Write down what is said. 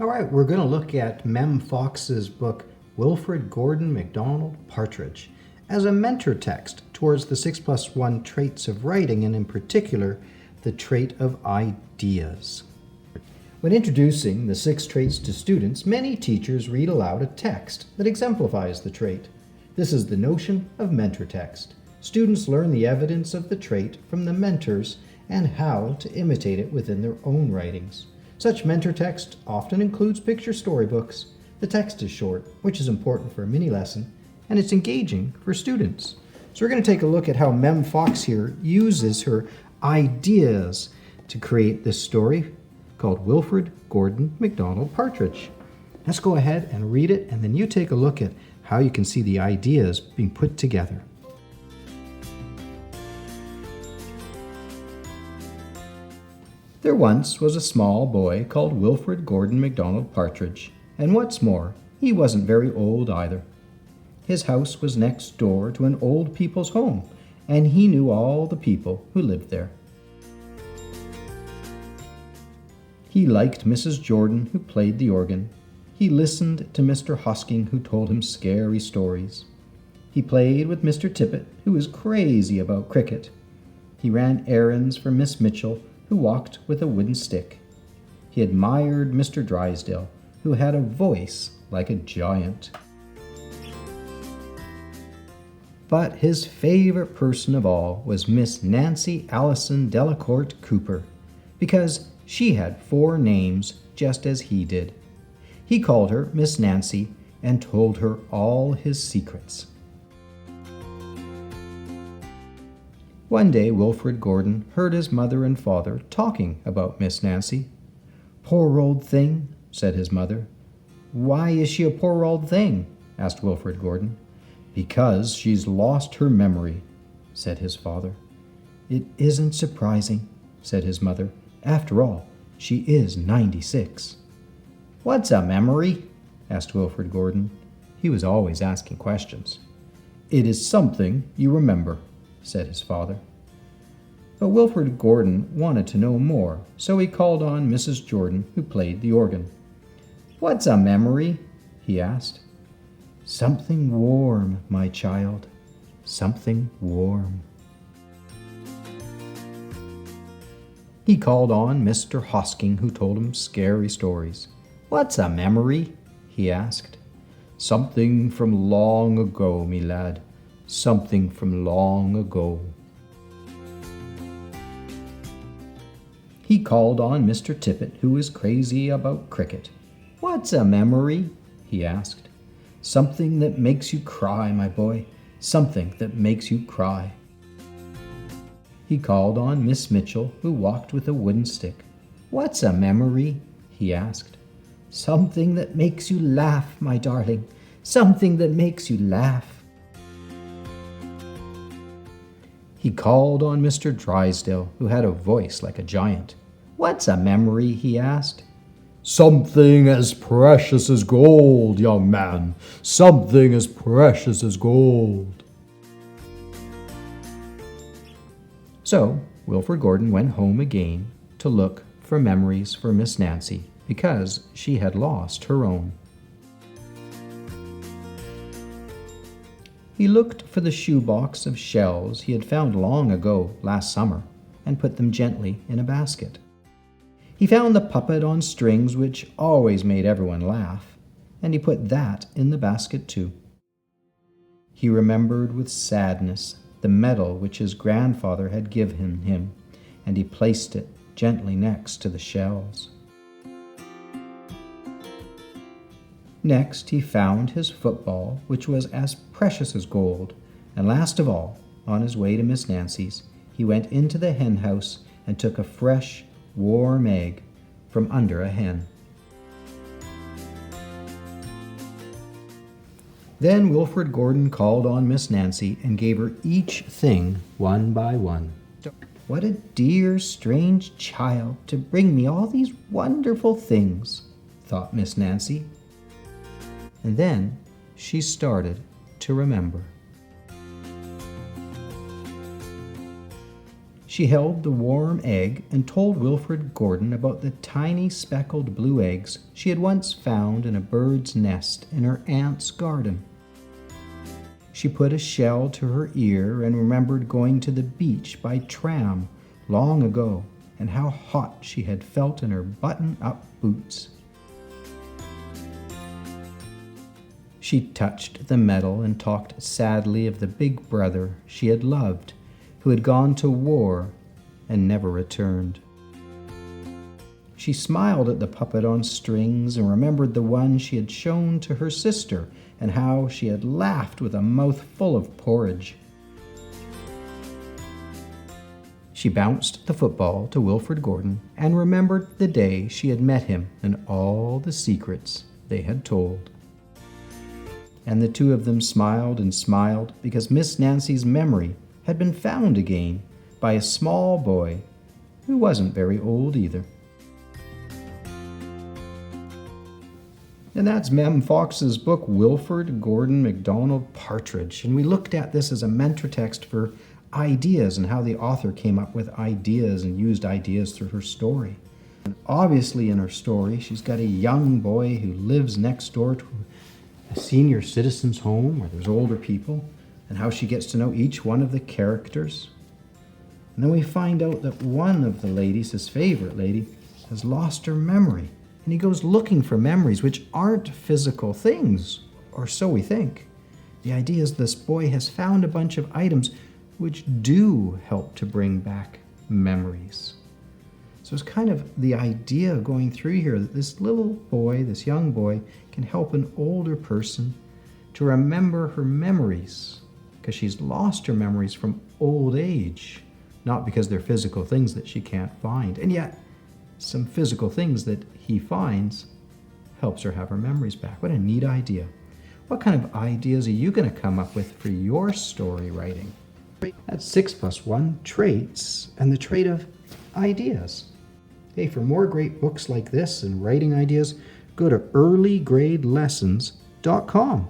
All right, we're going to look at Mem Fox's book, Wilfred Gordon McDonald Partridge, as a mentor text towards the 6+1 traits of writing, and in particular, the trait of ideas. When introducing the 6 traits to students, many teachers read aloud a text that exemplifies the trait. This is the notion of mentor text. Students learn the evidence of the trait from the mentors and how to imitate it within their own writings. Such mentor text often includes picture storybooks. The text is short, which is important for a mini lesson, and it's engaging for students. So we're going to take a look at how Mem Fox here uses her ideas to create this story called Wilfred Gordon McDonald Partridge. Let's go ahead and read it, and then you take a look at how you can see the ideas being put together. There once was a small boy called Wilfred Gordon McDonald Partridge, and what's more, he wasn't very old either. His house was next door to an old people's home, and he knew all the people who lived there. He liked Mrs. Jordan, who played the organ. He listened to Mr. Hosking, who told him scary stories. He played with Mr. Tippet, who was crazy about cricket. He ran errands for Miss Mitchell, who walked with a wooden stick. He admired Mr. Drysdale, who had a voice like a giant. But his favorite person of all was Miss Nancy Allison Delacourt Cooper, because she had 4 names just as he did. He called her Miss Nancy and told her all his secrets. One day Wilfred Gordon heard his mother and father talking about Miss Nancy. "Poor old thing," said his mother. "Why is she a poor old thing?" asked Wilfred Gordon. "Because she's lost her memory," said his father. "It isn't surprising," said his mother. "After all, she is 96. "What's a memory?" asked Wilfred Gordon. He was always asking questions. "It is something you remember," said his father. But Wilfred Gordon wanted to know more, so he called on Mrs. Jordan, who played the organ. "What's a memory?" he asked. "Something warm, my child, something warm." He called on Mr. Hosking, who told him scary stories. "What's a memory?" he asked. "Something from long ago, me lad, something from long ago." He called on Mr. Tippet, who was crazy about cricket. "What's a memory?" he asked. "Something that makes you cry, my boy, something that makes you cry." He called on Miss Mitchell, who walked with a wooden stick. "What's a memory?" he asked. "Something that makes you laugh, my darling, something that makes you laugh." He called on Mr. Drysdale, who had a voice like a giant. "What's a memory?" he asked. "Something as precious as gold, young man, something as precious as gold." So Wilfred Gordon went home again to look for memories for Miss Nancy, because she had lost her own. He looked for the shoebox of shells he had found long ago last summer and put them gently in a basket. He found the puppet on strings which always made everyone laugh, and he put that in the basket too. He remembered with sadness the medal which his grandfather had given him, and he placed it gently next to the shells. Next he found his football, which was as precious as gold, and last of all, on his way to Miss Nancy's, he went into the hen house and took a fresh, warm egg from under a hen. Then Wilfred Gordon called on Miss Nancy and gave her each thing one by one. "What a dear, strange child to bring me all these wonderful things," thought Miss Nancy. And then she started to remember. She held the warm egg and told Wilfred Gordon about the tiny speckled blue eggs she had once found in a bird's nest in her aunt's garden. She put a shell to her ear and remembered going to the beach by tram long ago and how hot she had felt in her button-up boots. She touched the metal and talked sadly of the big brother she had loved, who had gone to war and never returned. She smiled at the puppet on strings and remembered the one she had shown to her sister and how she had laughed with a mouth full of porridge. She bounced the football to Wilfred Gordon and remembered the day she had met him and all the secrets they had told. And the two of them smiled and smiled because Miss Nancy's memory had been found again by a small boy who wasn't very old either. And that's Mem Fox's book, Wilfred Gordon McDonald Partridge. And we looked at this as a mentor text for ideas and how the author came up with ideas and used ideas through her story. And obviously in her story, she's got a young boy who lives next door to a senior citizen's home where there's older people, and how she gets to know each one of the characters. And then we find out that one of the ladies, his favorite lady, has lost her memory. And he goes looking for memories which aren't physical things, or so we think. The idea is this boy has found a bunch of items which do help to bring back memories. So it's kind of the idea going through here that this little boy, this young boy, can help an older person to remember her memories, because she's lost her memories from old age, not because they're physical things that she can't find. And yet, some physical things that he finds helps her have her memories back. What a neat idea. What kind of ideas are you going to come up with for your story writing? That's 6+1 traits and the trait of ideas. Hey, for more great books like this and writing ideas, go to earlygradelessons.com.